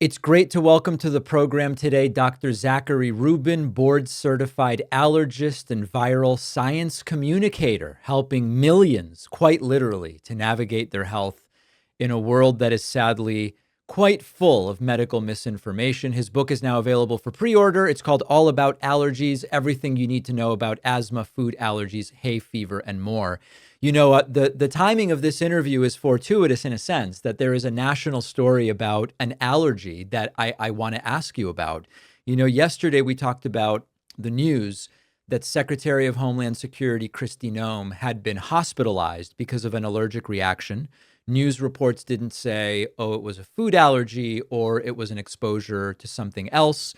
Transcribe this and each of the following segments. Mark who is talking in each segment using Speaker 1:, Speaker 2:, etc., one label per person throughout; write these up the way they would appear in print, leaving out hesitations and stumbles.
Speaker 1: It's great to welcome to the program today Dr. Zachary Rubin, board-certified allergist and viral science communicator, helping millions, quite literally, to navigate their health in a world that is sadly quite full of medical misinformation. His book is now available for pre-order. It's called All About Allergies, Everything You Need to Know About Asthma, Food Allergies, Hay Fever, and More. You know, the timing of this interview is fortuitous in a sense that there is a national story about an allergy that I want to ask you about. You know, yesterday we talked about the news that Secretary of Homeland Security Kristi Noem had been hospitalized because of an allergic reaction. News reports didn't say, oh, it was a food allergy or it was an exposure to something else.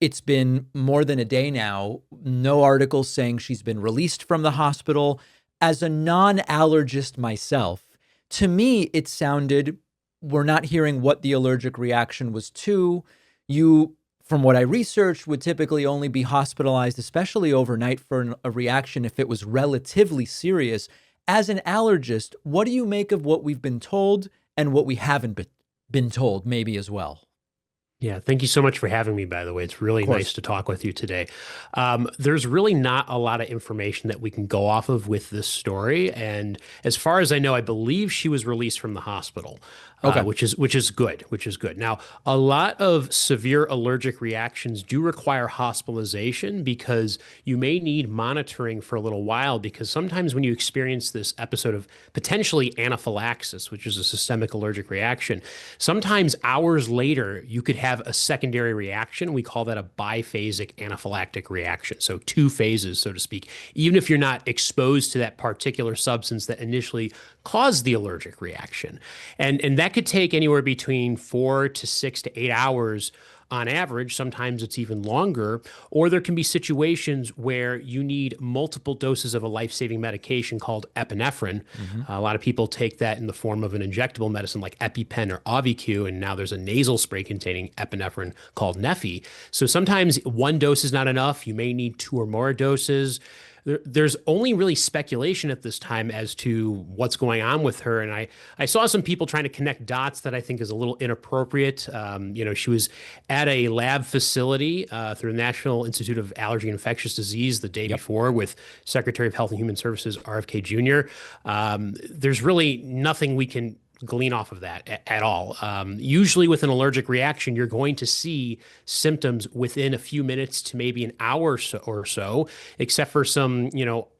Speaker 1: It's been more than a day now. No articles saying she's been released from the hospital. As a non-allergist myself, to me, it sounded, we're not hearing what the allergic reaction was to. You, from what I researched, would typically only be hospitalized, especially overnight, for a reaction if it was relatively serious. As an allergist, what do you make of what we've been told and what we haven't been told, maybe as well?
Speaker 2: Yeah, thank you so much for having me, by the way. It's really
Speaker 1: Of
Speaker 2: nice
Speaker 1: course.
Speaker 2: to talk with you today. There's really not a lot of information that we can go off of with this story. And as far as I know, I believe she was released from the hospital,
Speaker 1: Okay.
Speaker 2: which is good, which is good. Now, a lot of severe allergic reactions do require hospitalization because you may need monitoring for a little while, because sometimes when you experience this episode of potentially anaphylaxis, which is a systemic allergic reaction, sometimes hours later, you could have a secondary reaction. We call that a biphasic anaphylactic reaction. So two phases, so to speak, even if you're not exposed to that particular substance that initially caused the allergic reaction. And that could take anywhere between 4 to 6 to 8 hours on average. Sometimes it's even longer. Or there can be situations where you need multiple doses of a life-saving medication called epinephrine.
Speaker 1: Hmm.
Speaker 2: A lot of people take that in the form of an injectable medicine like EpiPen or Auvi-Q, and now there's a nasal spray containing epinephrine called Neffy. So sometimes one dose is not enough. You may need two or more doses. There's only really speculation at this time as to what's going on with her. And I saw some people trying to connect dots that I think is a little inappropriate. She was at a lab facility through the National Institute of Allergy and Infectious Disease the day
Speaker 1: Yep.
Speaker 2: before with Secretary of Health and Human Services, RFK Jr. There's really nothing we can glean off of that at all. Usually with an allergic reaction, you're going to see symptoms within a few minutes to maybe an hour or so, except for some,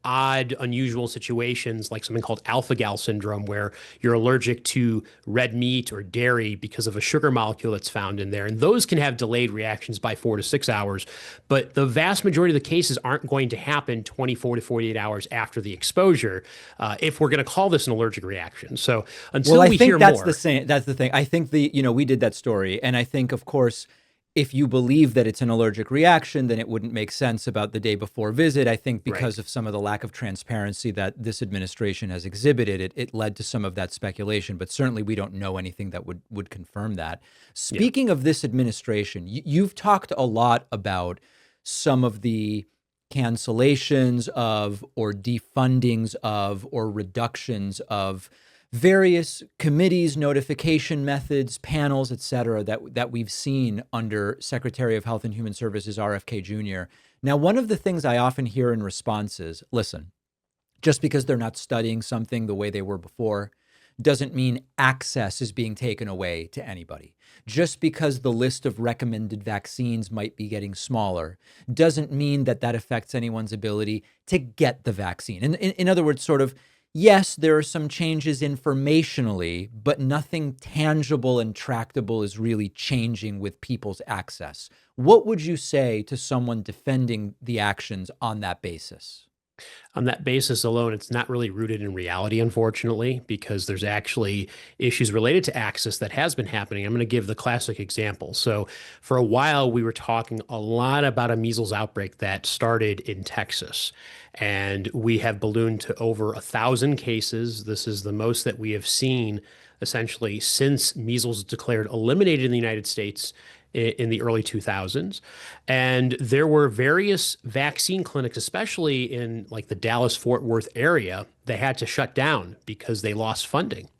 Speaker 2: odd, unusual situations like something called alpha-gal syndrome, where you're allergic to red meat or dairy because of a sugar molecule that's found in there. And those can have delayed reactions by 4 to 6 hours. But the vast majority of the cases aren't going to happen 24 to 48 hours after the exposure, if we're going to call this an allergic reaction. So
Speaker 1: Well,
Speaker 2: until
Speaker 1: I
Speaker 2: we
Speaker 1: think
Speaker 2: hear
Speaker 1: that's the
Speaker 2: more.
Speaker 1: same. That's the thing. I think we did that story. And I think, of course, if you believe that it's an allergic reaction, then it wouldn't make sense about the day before visit. I think
Speaker 2: Right.
Speaker 1: because of some of the lack of transparency that this administration has exhibited, it led to some of that speculation. But certainly we don't know anything that would confirm that.
Speaker 2: Yeah.
Speaker 1: Speaking of this administration, you've talked a lot about some of the cancellations of or defundings of or reductions of various committees, notification methods, panels, et cetera, that we've seen under Secretary of Health and Human Services, RFK Jr. Now, one of the things I often hear in response is, listen, just because they're not studying something the way they were before doesn't mean access is being taken away to anybody. Just because the list of recommended vaccines might be getting smaller doesn't mean that that affects anyone's ability to get the vaccine. In other words, sort of, yes, there are some changes informationally, but nothing tangible and tractable is really changing with people's access. What would you say to someone defending the actions on that basis?
Speaker 2: On that basis alone, it's not really rooted in reality, unfortunately, because there's actually issues related to access that has been happening. I'm going to give the classic example. So, for a while, we were talking a lot about a measles outbreak that started in Texas, and we have ballooned to over 1,000 cases. This is the most that we have seen essentially since measles declared eliminated in the United States in the early 2000s. And there were various vaccine clinics, especially in like the Dallas Fort Worth area, they had to shut down because they lost funding.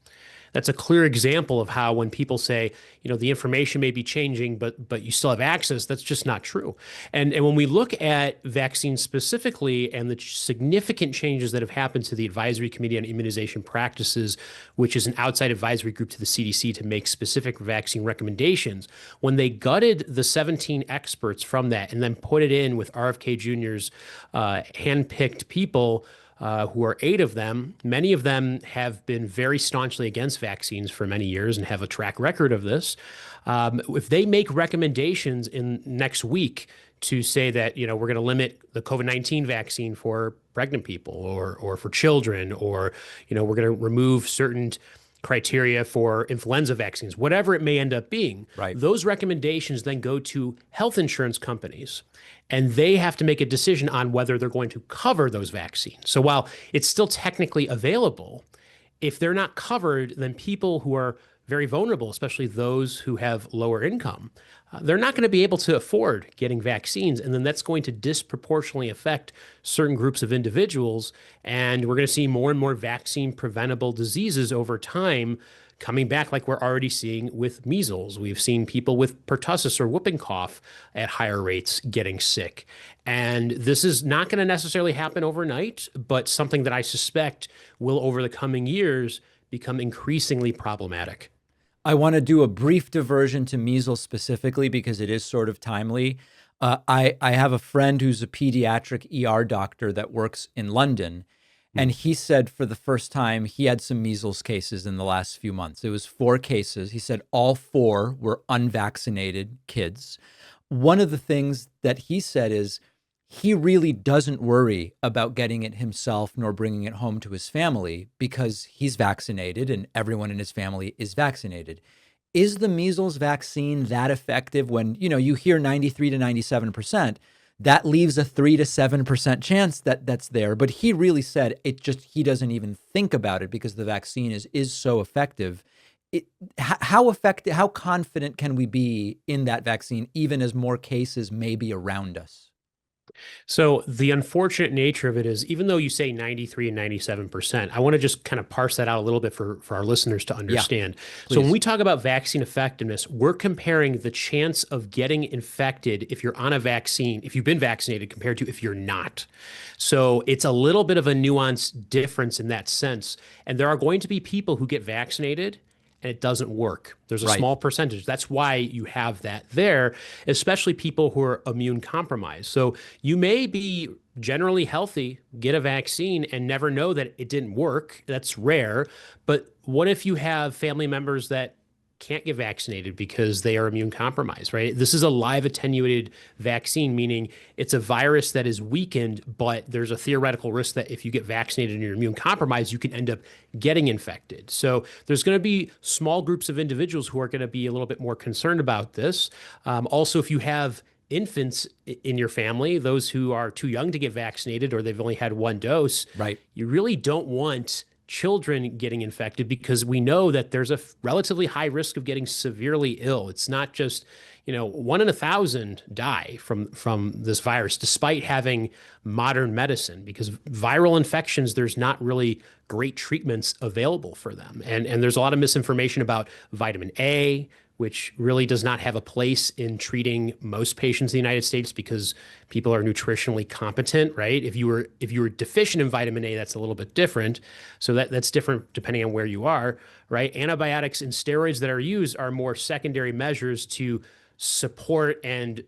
Speaker 2: that's a clear example of how when people say, the information may be changing, but you still have access, that's just not true. And when we look at vaccines specifically and the significant changes that have happened to the Advisory Committee on Immunization Practices, which is an outside advisory group to the CDC to make specific vaccine recommendations, when they gutted the 17 experts from that and then put it in with RFK Jr.'s handpicked people, who are 8 of them. Many of them have been very staunchly against vaccines for many years and have a track record of this. If they make recommendations in next week to say that, we're going to limit the COVID-19 vaccine for pregnant people or for children, or, we're going to remove certain criteria for influenza vaccines, whatever it may end up being,
Speaker 1: Right.
Speaker 2: those recommendations then go to health insurance companies, and they have to make a decision on whether they're going to cover those vaccines. So while it's still technically available, if they're not covered, then people who are very vulnerable, especially those who have lower income, they're not going to be able to afford getting vaccines. And then that's going to disproportionately affect certain groups of individuals. And we're going to see more and more vaccine preventable diseases over time coming back, like we're already seeing with measles. We've seen people with pertussis or whooping cough at higher rates getting sick. And this is not going to necessarily happen overnight, but something that I suspect will, over the coming years, become increasingly problematic.
Speaker 1: I want to do a brief diversion to measles specifically because it is sort of timely. I have a friend who's a pediatric ER doctor that works in London, and he said for the first time he had some measles cases in the last few months. It was 4 cases. He said all 4 were unvaccinated kids. One of the things that he said is he really doesn't worry about getting it himself nor bringing it home to his family because he's vaccinated and everyone in his family is vaccinated. Is the measles vaccine that effective when, you hear 93 to 97%? That leaves a 3 to 7% chance that that's there. But he really said he doesn't even think about it because the vaccine is so effective. How effective, how confident can we be in that vaccine, even as more cases may be around us?
Speaker 2: So the unfortunate nature of it is, even though you say 93 and 97%, I want to just kind of parse that out a little bit for our listeners to understand. So when we talk about vaccine effectiveness, we're comparing the chance of getting infected if you're on a vaccine, if you've been vaccinated, compared to if you're not. So it's a little bit of a nuanced difference in that sense. And there are going to be people who get vaccinated and it doesn't work. There's a small percentage. That's why you have that there, especially people who are immune compromised. So you may be generally healthy, get a vaccine, and never know that it didn't work. That's rare. But what if you have family members that can't get vaccinated because they are immune compromised, right? This is a live attenuated vaccine, meaning it's a virus that is weakened, but there's a theoretical risk that if you get vaccinated and you're immune compromised, you can end up getting infected. So there's going to be small groups of individuals who are going to be a little bit more concerned about this. Also, if you have infants in your family, those who are too young to get vaccinated or they've only had 1 dose,
Speaker 1: right,
Speaker 2: you really don't want children getting infected because we know that there's a relatively high risk of getting severely ill. It's not just, 1 in 1,000 die from this virus, despite having modern medicine, because viral infections, there's not really great treatments available for them. And there's a lot of misinformation about vitamin A, which really does not have a place in treating most patients in the United States because people are nutritionally competent, right? If you were deficient in vitamin A, that's a little bit different. So that's different depending on where you are, right? Antibiotics and steroids that are used are more secondary measures to support and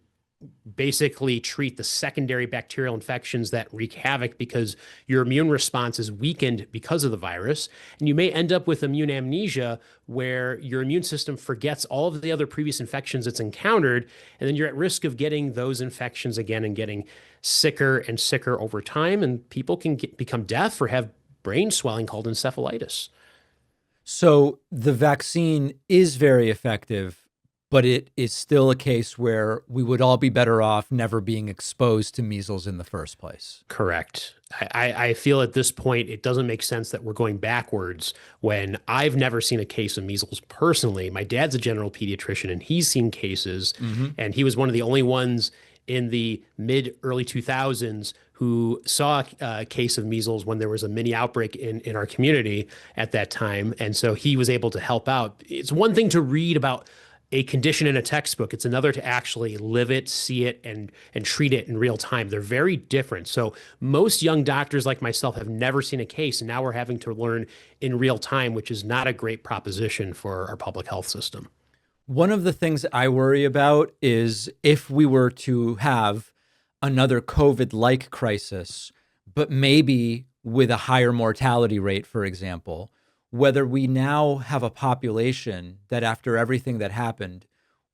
Speaker 2: basically treat the secondary bacterial infections that wreak havoc because your immune response is weakened because of the virus. And you may end up with immune amnesia where your immune system forgets all of the other previous infections it's encountered. And then you're at risk of getting those infections again and getting sicker and sicker over time. And people can become deaf or have brain swelling called encephalitis.
Speaker 1: So the vaccine is very effective, but it is still a case where we would all be better off never being exposed to measles in the first place.
Speaker 2: Correct. I feel at this point, it doesn't make sense that we're going backwards when I've never seen a case of measles personally. My dad's a general pediatrician and he's seen cases, and he was one of the only ones in the mid early 2000s who saw a case of measles when there was a mini outbreak in our community at that time. And so he was able to help out. It's one thing to read about a condition in a textbook. It's another to actually live it, see it, and treat it in real time. They're very different. So most young doctors like myself have never seen a case, and now we're having to learn in real time, which is not a great proposition for our public health system.
Speaker 1: One of the things I worry about is if we were to have another COVID-like crisis, but maybe with a higher mortality rate, for example, whether we now have a population that, after everything that happened,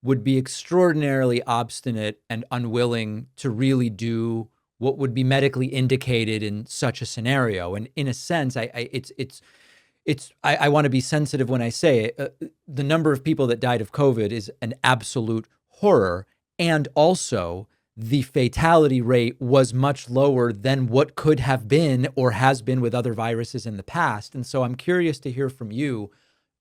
Speaker 1: would be extraordinarily obstinate and unwilling to really do what would be medically indicated in such a scenario. And in a sense, I want to be sensitive when I say it. The number of people that died of COVID is an absolute horror. And also, the fatality rate was much lower than what could have been or has been with other viruses in the past. And so I'm curious to hear from you.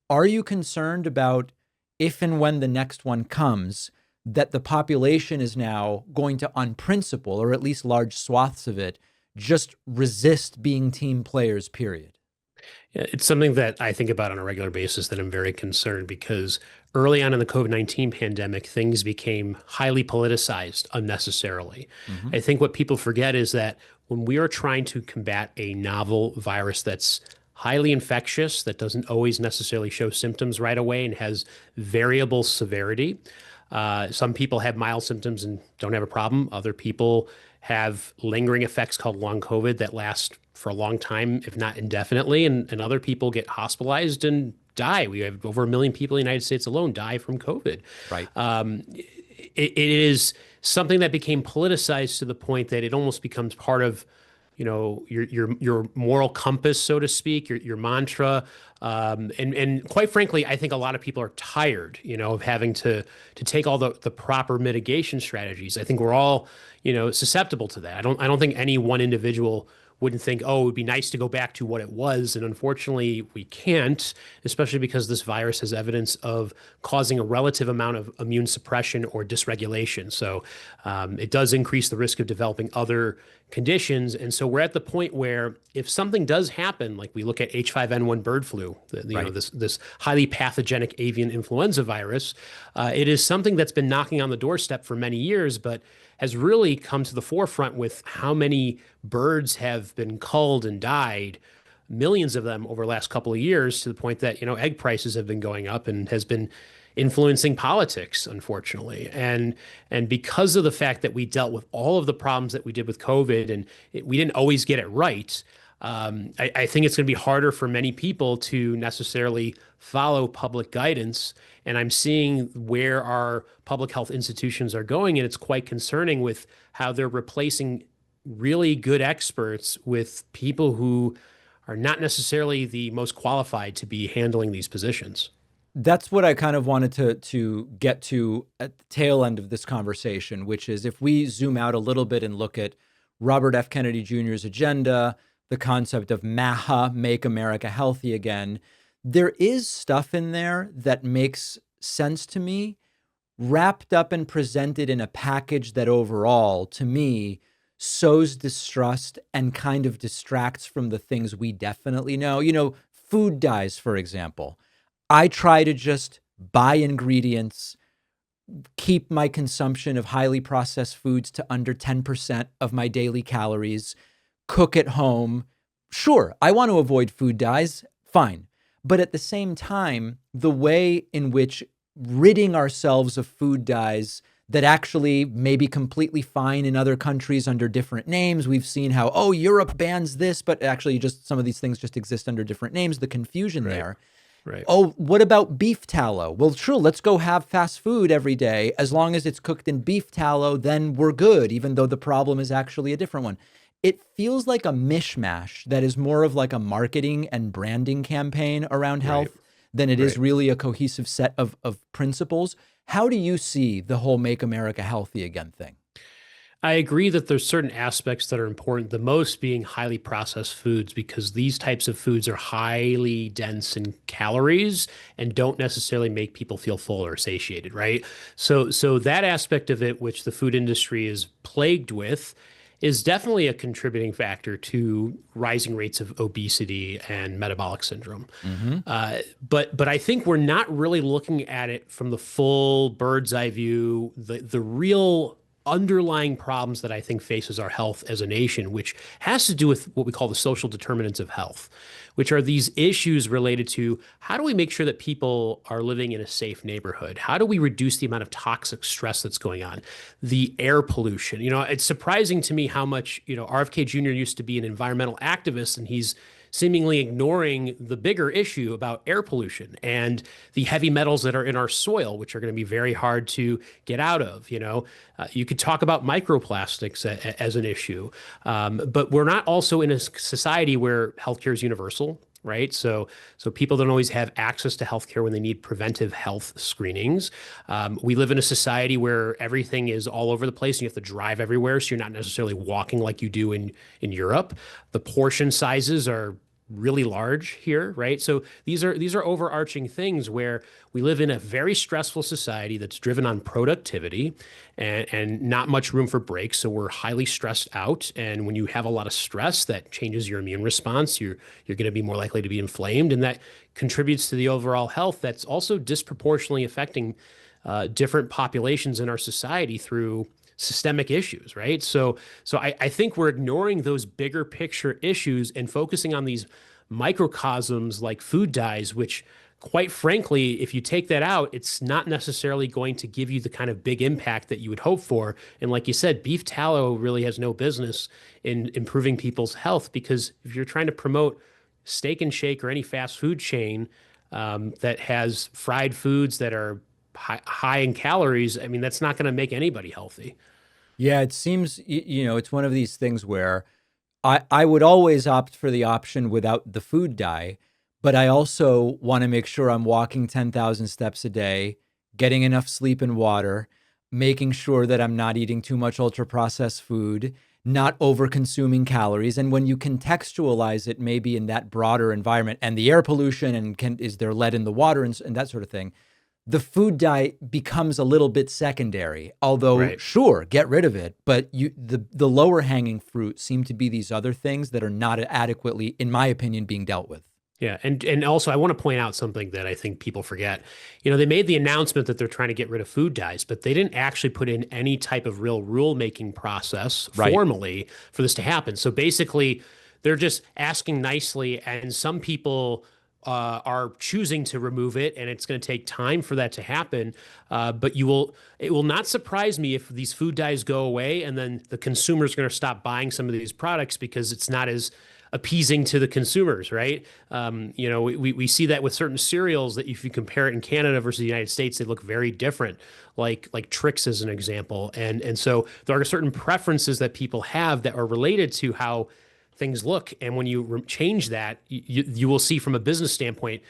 Speaker 1: Are you concerned about if and when the next one comes, that the population is now going to, on principle, or at least large swaths of it, just resist being team players, period?
Speaker 2: Yeah, it's something that I think about on a regular basis that I'm very concerned because early on in the COVID-19 pandemic, things became highly politicized unnecessarily.
Speaker 1: Mm-hmm.
Speaker 2: I think what people forget is that when we are trying to combat a novel virus that's highly infectious, that doesn't always necessarily show symptoms right away and has variable severity. Some people have mild symptoms and don't have a problem. Other people have lingering effects called long COVID that last for a long time, if not indefinitely, and other people get hospitalized and die. We have over 1 million people in the United States alone die from COVID.
Speaker 1: Right.
Speaker 2: It is something that became politicized to the point that it almost becomes part of, your moral compass, so to speak, your mantra. And quite frankly, I think a lot of people are tired, of having to take all the proper mitigation strategies. I think we're all, susceptible to that. I don't think any one individual wouldn't think, oh, it would be nice to go back to what it was. And unfortunately, we can't, especially because this virus has evidence of causing a relative amount of immune suppression or dysregulation. So it does increase the risk of developing other conditions. And so we're at the point where if something does happen, like we look at H5N1 bird flu,
Speaker 1: Right.
Speaker 2: this highly pathogenic avian influenza virus, it is something that's been knocking on the doorstep for many years, but has really come to the forefront with how many birds have been culled and died, millions of them over the last couple of years, to the point that, egg prices have been going up and has been influencing politics, unfortunately. And because of the fact that we dealt with all of the problems that we did with COVID and we didn't always get it right, I think it's going to be harder for many people to necessarily follow public guidance. And I'm seeing where our public health institutions are going, and it's quite concerning with how they're replacing really good experts with people who are not necessarily the most qualified to be handling these positions.
Speaker 1: That's what I kind of wanted to get to at the tail end of this conversation, which is if we zoom out a little bit and look at Robert F. Kennedy Jr.'s agenda, the concept of MAHA, Make America Healthy Again, there is stuff in there that makes sense to me, wrapped up and presented in a package that overall, to me, sows distrust and kind of distracts from the things we definitely know. Food dyes, for example. I try to just buy ingredients, keep my consumption of highly processed foods to under 10% of my daily calories, cook at home. Sure, I want to avoid food dyes, fine. But at the same time, the way in which ridding ourselves of food dyes that actually may be completely fine in other countries under different names. We've seen how, Europe bans this, but actually just some of these things just exist under different names, the confusion there.
Speaker 2: Right.
Speaker 1: Oh, what about beef tallow? Well, sure, let's go have fast food every day. As long as it's cooked in beef tallow, then we're good, even though the problem is actually a different one. It feels like a mishmash that is more of like a marketing and branding campaign around health than it is really a cohesive set of principles. How do you see the whole Make America Healthy Again thing?
Speaker 2: I agree that there's certain aspects that are important, the most being highly processed foods, because these types of foods are highly dense in calories and don't necessarily make people feel full or satiated, right? So that aspect of it, which the food industry is plagued with, is definitely a contributing factor to rising rates of obesity and metabolic syndrome.
Speaker 1: Hmm.
Speaker 2: But I think we're not really looking at it from the full bird's eye view, the real underlying problems that I think faces our health as a nation, which has to do with what we call the social determinants of health, which are these issues related to how do we make sure that people are living in a safe neighborhood? How do we reduce the amount of toxic stress that's going on? The air pollution. It's surprising to me how much, RFK Jr. used to be an environmental activist, and he's seemingly ignoring the bigger issue about air pollution and the heavy metals that are in our soil, which are going to be very hard to get out of. You could talk about microplastics as an issue, but we're not also in a society where healthcare is universal. Right. So people don't always have access to healthcare when they need preventive health screenings. We live in a society where everything is all over the place and you have to drive everywhere. So you're not necessarily walking like you do in Europe. The portion sizes are really large here, right? So these are overarching things where we live in a very stressful society that's driven on productivity and not much room for breaks. So we're highly stressed out. And when you have a lot of stress, that changes your immune response. You're going to be more likely to be inflamed, and that contributes to the overall health that's also disproportionately affecting different populations in our society through systemic issues, right? So I think we're ignoring those bigger picture issues and focusing on these microcosms like food dyes, which quite frankly, if you take that out, it's not necessarily going to give you the kind of big impact that you would hope for. And like you said, beef tallow really has no business in improving people's health, because if you're trying to promote Steak and Shake or any fast food chain that has fried foods that are high in calories, I mean, that's not going to make anybody healthy.
Speaker 1: Yeah, it seems, it's one of these things where I would always opt for the option without the food dye, but I also want to make sure I'm walking 10,000 steps a day, getting enough sleep and water, making sure that I'm not eating too much ultra processed food, not over consuming calories. And when you contextualize it, maybe in that broader environment and the air pollution and is there lead in the water and that sort of thing, the food dye becomes a little bit secondary. Although,
Speaker 2: Right.
Speaker 1: sure, get rid of it, but the lower hanging fruit seem to be these other things that are not adequately, in my opinion, being dealt with.
Speaker 2: Yeah, and also I want to point out something that I think people forget. They made the announcement that they're trying to get rid of food dyes, but they didn't actually put in any type of real rule-making process
Speaker 1: Right.
Speaker 2: formally for this to happen. So basically, they're just asking nicely, and some people are choosing to remove it, and it's going to take time for that to happen. But it will not surprise me if these food dyes go away, and then the consumers are going to stop buying some of these products because it's not as appeasing to the consumers, right? We see that with certain cereals that if you compare it in Canada versus the United States, they look very different, like Trix as an example. And so there are certain preferences that people have that are related to how things look. And when you change that, you will see from a business standpoint,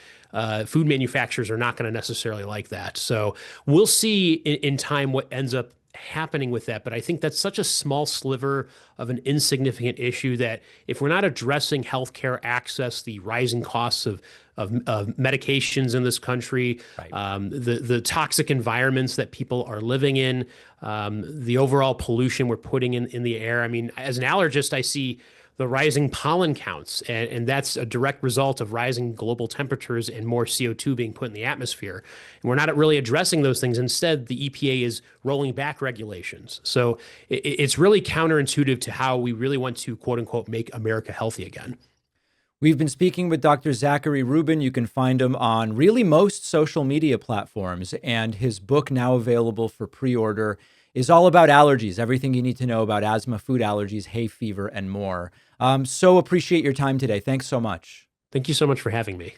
Speaker 2: food manufacturers are not going to necessarily like that. So we'll see in time what ends up happening with that. But I think that's such a small sliver of an insignificant issue that if we're not addressing healthcare access, the rising costs of medications in this country,
Speaker 1: Right.
Speaker 2: the toxic environments that people are living in, the overall pollution we're putting in the air. I mean, as an allergist, I see the rising pollen counts, and that's a direct result of rising global temperatures and more CO2 being put in the atmosphere. And we're not really addressing those things. Instead, the EPA is rolling back regulations. So it's really counterintuitive to how we really want to, quote unquote, make America healthy again.
Speaker 1: We've been speaking with Dr. Zachary Rubin. You can find him on really most social media platforms, and his book, now available for pre-order, is all about allergies, everything you need to know about asthma, food allergies, hay fever, and more. So appreciate your time today. Thanks so much.
Speaker 2: Thank you so much for having me.